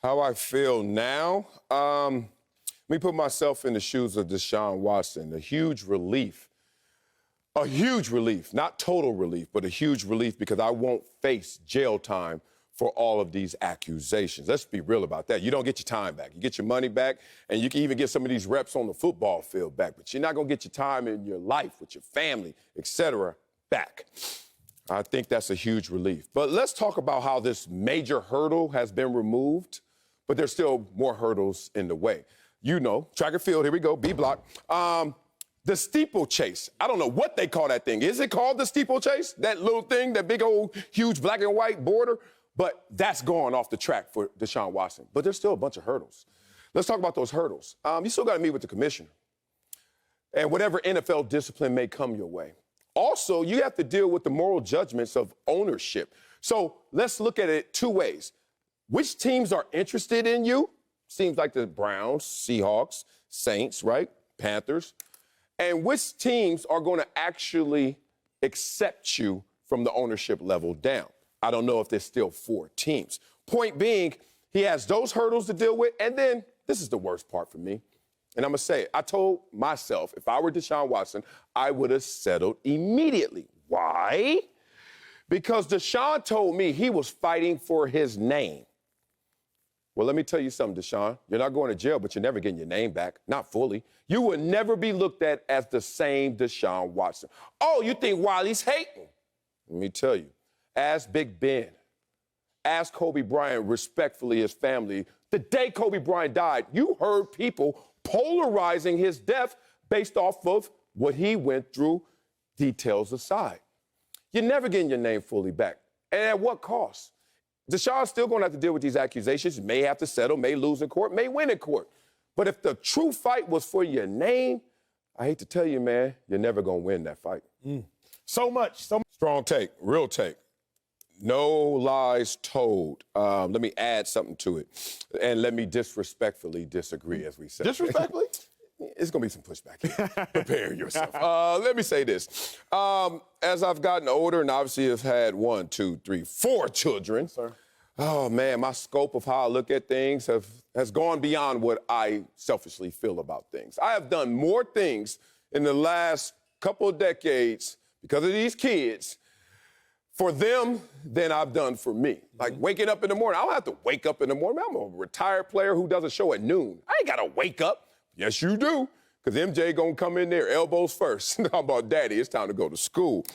How I feel now? Let me put myself in the shoes of Deshaun Watson. A huge relief, not total relief, but a huge relief because I won't face jail time for all of these accusations. Let's be real about that. You don't get your time back. You get your money back, and you can even get some of these reps on the football field back, but you're not going to get your time in your life with your family, etc., back. I think that's a huge relief. But let's talk about how this major hurdle has been removed, but there's still more hurdles in the way. You know, track and field, here we go, B block. The steeplechase. I don't know what they call that thing. Is it called the steeplechase? That little thing, that big old huge black and white border? But that's going off the track for Deshaun Watson. But there's still a bunch of hurdles. Let's talk about those hurdles. You still got to meet with the commissioner and whatever NFL discipline may come your way. Also, you have to deal with the moral judgments of ownership. So let's look at it two ways. Which teams are interested in you? Seems like the Browns, Seahawks, Saints, right? Panthers. And which teams are going to actually accept you from the ownership level down? I don't know if there's still 4 teams. Point being, he has those hurdles to deal with. And then this is the worst part for me. And I'm going to say it. I told myself, if I were Deshaun Watson, I would have settled immediately. Why? Because Deshaun told me he was fighting for his name. Well, let me tell you something, Deshaun. You're not going to jail, but you're never getting your name back. Not fully. You will never be looked at as the same Deshaun Watson. Oh, you think Wiley's hating? Let me tell you. Ask Big Ben. Ask Kobe Bryant, respectfully, his family. The day Kobe Bryant died, you heard people polarizing his death based off of what he went through, details aside. You're never getting your name fully back. And at what cost? Deshaun's still going to have to deal with these accusations, may have to settle, may lose in court, may win in court. But if the true fight was for your name, I hate to tell you, man, you're never going to win that fight. So much. Strong take, real take. No lies told. Let me add something to it. And let me disrespectfully disagree, as we say. Disrespectfully? It's going to be some pushback here. Prepare yourself. Let me say this. As I've gotten older and obviously have had 1, 2, 3, 4 children, Sir. Oh, man, my scope of how I look at things has gone beyond what I selfishly feel about things. I have done more things in the last couple of decades because of these kids for them than I've done for me. Like waking up in the morning. I don't have to wake up in the morning. I'm a retired player who does a show at noon. I ain't got to wake up. Yes, you do, because MJ going to come in there, elbows first. How about daddy? It's time to go to school,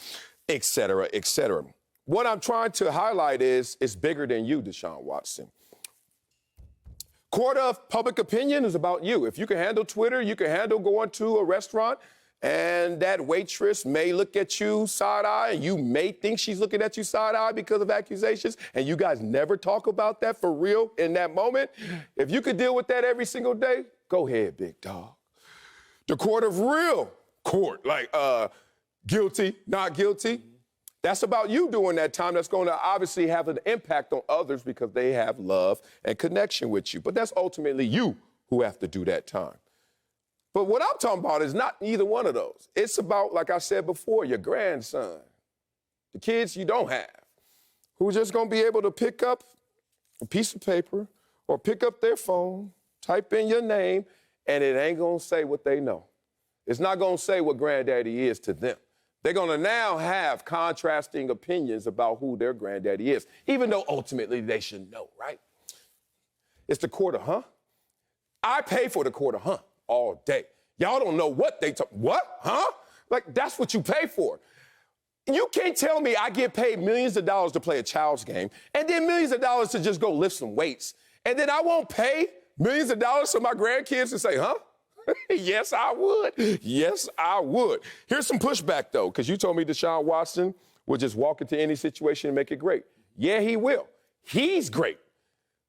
et cetera, et cetera. What I'm trying to highlight is it's bigger than you, Deshaun Watson. Court of public opinion is about you. If you can handle Twitter, you can handle going to a restaurant, and that waitress may look at you side-eye, and you may think she's looking at you side-eye because of accusations, and you guys never talk about that for real in that moment. If you could deal with that every single day, go ahead, big dog. The court of real court, like guilty, not guilty, that's about you during that time. That's going to obviously have an impact on others because they have love and connection with you. But that's ultimately you who have to do that time. But what I'm talking about is not either one of those. It's about, like I said before, your grandson, the kids you don't have, who's just going to be able to pick up a piece of paper or pick up their phone, type in your name, and it ain't going to say what they know. It's not going to say what granddaddy is to them. They're going to now have contrasting opinions about who their granddaddy is, even though ultimately they should know, right? It's the court of huh? I pay for the court of huh all day. Y'all don't know what they talk. What? Huh? Like, that's what you pay for. You can't tell me I get paid millions of dollars to play a child's game and then millions of dollars to just go lift some weights. And then I won't pay millions of dollars for my grandkids to say, huh? Yes, I would. Yes, I would. Here's some pushback, though, because you told me Deshaun Watson will just walk into any situation and make it great. Yeah, he will. He's great.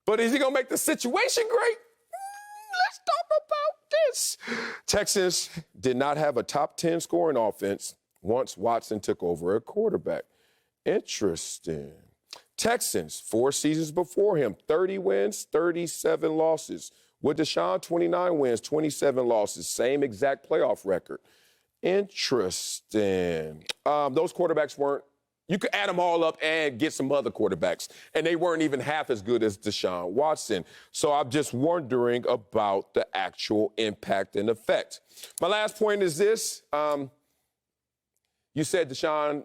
But is he going to make the situation great? Let's talk about this. Texans did not have a top 10 scoring offense once Watson took over at quarterback. Interesting. Texans, 4 seasons before him, 30 wins, 37 losses. With Deshaun, 29 wins, 27 losses, same exact playoff record. Interesting. Those quarterbacks weren't, You could add them all up and get some other quarterbacks, and they weren't even half as good as Deshaun Watson. So I'm just wondering about the actual impact and effect. My last point is this. You said Deshaun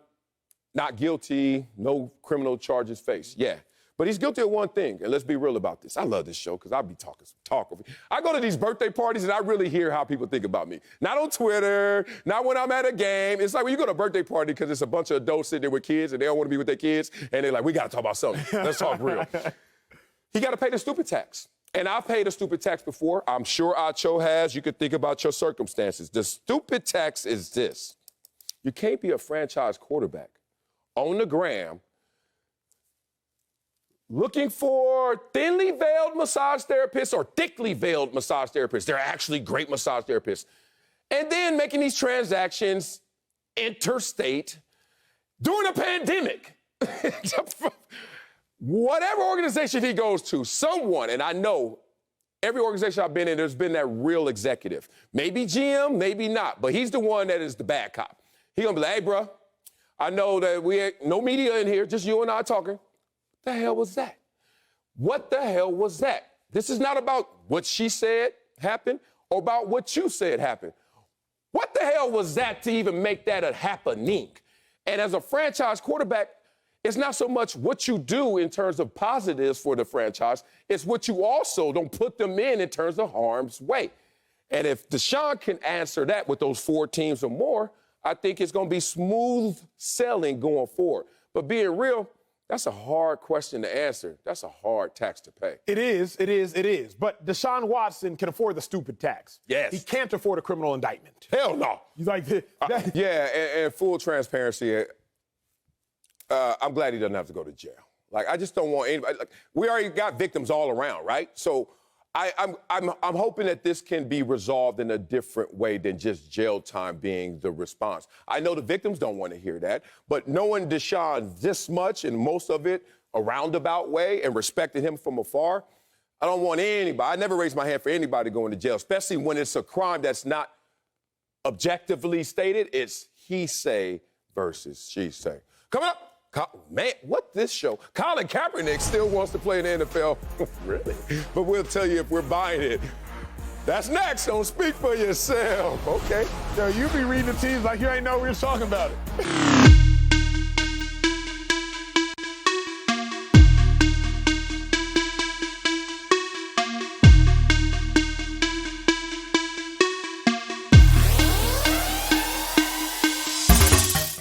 not guilty, no criminal charges faced. Yeah. But he's guilty of one thing, and let's be real about this. I love this show because I be talking some talk over here. I go to these birthday parties, and I really hear how people think about me. Not on Twitter, not when I'm at a game. It's like when you go to a birthday party because it's a bunch of adults sitting there with kids, and they don't want to be with their kids, and they're like, we got to talk about something. Let's talk real. He got to pay the stupid tax. And I've paid a stupid tax before. I'm sure Acho has. You could think about your circumstances. The stupid tax is this. You can't be a franchise quarterback on the gram looking for thinly veiled massage therapists or thickly veiled massage therapists. They're actually great massage therapists. And then making these transactions interstate during a pandemic. Whatever organization he goes to, someone, and I know every organization I've been in, there's been that real executive. Maybe GM, maybe not, but he's the one that is the bad cop. He's gonna be like, hey, bro, I know that we ain't no media in here, just you and I talking. What the hell was that? What the hell was that? This is not about what she said happened or about what you said happened. What the hell was that to even make that a happening? And as a franchise quarterback, it's not so much what you do in terms of positives for the franchise, it's what you also don't put them in terms of harm's way. And if Deshaun can answer that with those 4 teams or more, I think it's going to be smooth sailing going forward. But being real, that's a hard question to answer. That's a hard tax to pay. It is. But Deshaun Watson can afford the stupid tax. Yes. He can't afford a criminal indictment. Hell no. He's like, yeah, and full transparency, I'm glad he doesn't have to go to jail. Like, I just don't want anybody. Like, we already got victims all around, right? So I'm hoping that this can be resolved in a different way than just jail time being the response. I know the victims don't want to hear that, but knowing Deshaun this much and most of it a roundabout way and respecting him from afar, I don't want anybody. I never raise my hand for anybody going to jail, especially when it's a crime that's not objectively stated. It's he say versus she say. Coming up. Man, what this show? Colin Kaepernick still wants to play in the NFL. Really? But we'll tell you if we're buying it. That's next on Speak for Yourself. Okay. Yo, you be reading the teams like you ain't know we were talking about it.